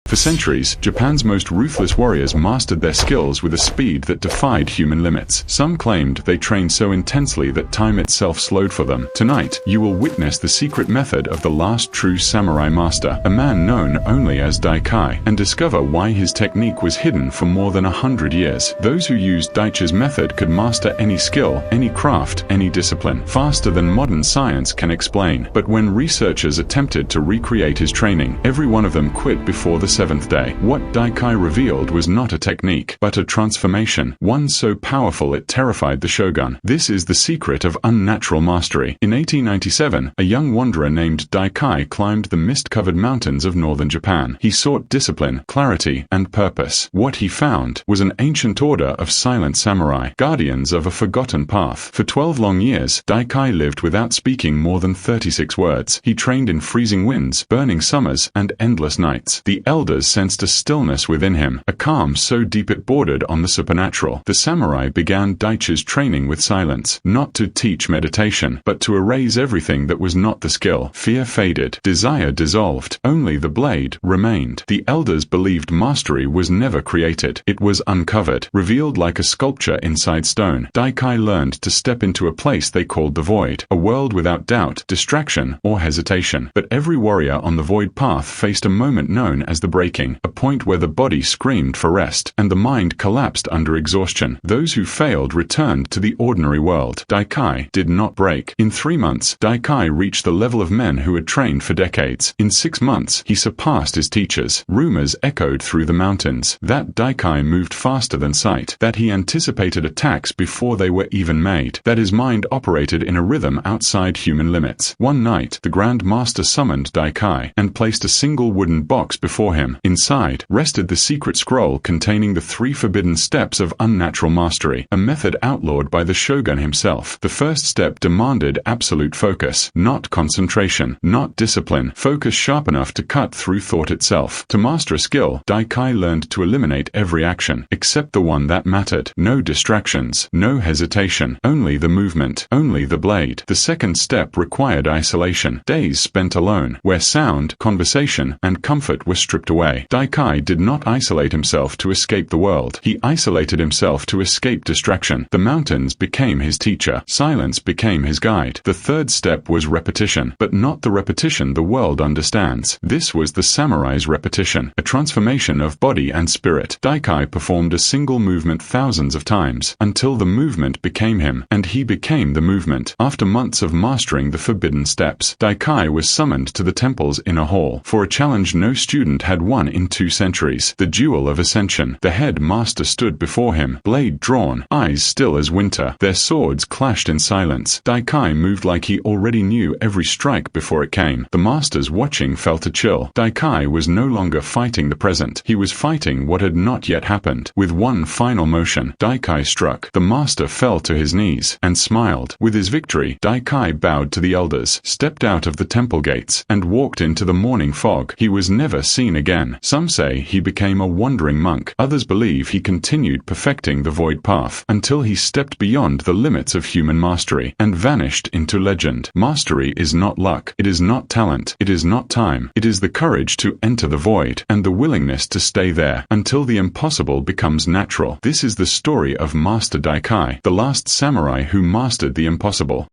For centuries, Japan's most ruthless warriors mastered their skills with a speed that defied human limits. Some claimed they trained so intensely that time itself slowed for them. Tonight, you will witness the secret method of the last true samurai master, a man known only as Daichi, and discover why his technique was hidden for more than 100 years. Those who used Daichi's method could master any skill, any craft, any discipline, faster than modern science can explain. But when researchers attempted to recreate his training, every one of them quit before the seventh day. What Daichi revealed was not a technique, but a transformation, one so powerful it terrified the Shogun. This is the secret of unnatural mastery. In 1897, a young wanderer named Daichi climbed the mist-covered mountains of northern Japan. He sought discipline, clarity, and purpose. What he found was an ancient order of silent samurai, guardians of a forgotten path. For 12 long years, Daichi lived without speaking more than 36 words. He trained in freezing winds, burning summers, and endless nights. The elders sensed a stillness within him, a calm so deep it bordered on the supernatural. The samurai began Daichi's training with silence, not to teach meditation, but to erase everything that was not the skill. Fear faded, desire dissolved, only the blade remained. The elders believed mastery was never created, it was uncovered, revealed like a sculpture inside stone. Daichi learned to step into a place they called the void, a world without doubt, distraction, or hesitation. But every warrior on the void path faced a moment known as the breaking, a point where the body screamed for rest, and the mind collapsed under exhaustion. Those who failed returned to the ordinary world. Daichi did not break. In 3 months, Daichi reached the level of men who had trained for decades. In 6 months, he surpassed his teachers. Rumors echoed through the mountains that Daichi moved faster than sight, that he anticipated attacks before they were even made, that his mind operated in a rhythm outside human limits. One night, the Grand Master summoned Daichi and placed a single wooden box before him. Inside rested the secret scroll containing the 3 forbidden steps of unnatural mastery, a method outlawed by the Shogun himself. The first step demanded absolute focus, not concentration, not discipline, focus sharp enough to cut through thought itself. To master a skill, Daichi learned to eliminate every action, except the one that mattered. No distractions, no hesitation, only the movement, only the blade. The second step required isolation, days spent alone, where sound, conversation, and comfort were stripped away. Daichi did not isolate himself to escape the world. He isolated himself to escape distraction. The mountains became his teacher. Silence became his guide. The third step was repetition, but not the repetition the world understands. This was the samurai's repetition, a transformation of body and spirit. Daichi performed a single movement thousands of times, until the movement became him, and he became the movement. After months of mastering the forbidden steps, Daichi was summoned to the temple's inner hall for a challenge no student had won in 2 centuries, the duel of ascension. The head master stood before him, blade drawn, eyes still as winter. Their swords clashed in silence. Daichi moved like he already knew every strike before it came. The masters watching felt a chill. Daichi was no longer fighting the present. He was fighting what had not yet happened. With one final motion, Daichi struck. The master fell to his knees and smiled. With his victory, Daichi bowed to the elders, stepped out of the temple gates, and walked into the morning fog. He was never seen again. Some say he became a wandering monk. Others believe he continued perfecting the void path until he stepped beyond the limits of human mastery and vanished into legend. Mastery is not luck. It is not talent. It is not time. It is the courage to enter the void and the willingness to stay there until the impossible becomes natural. This is the story of Master Daichi, the last samurai who mastered the impossible.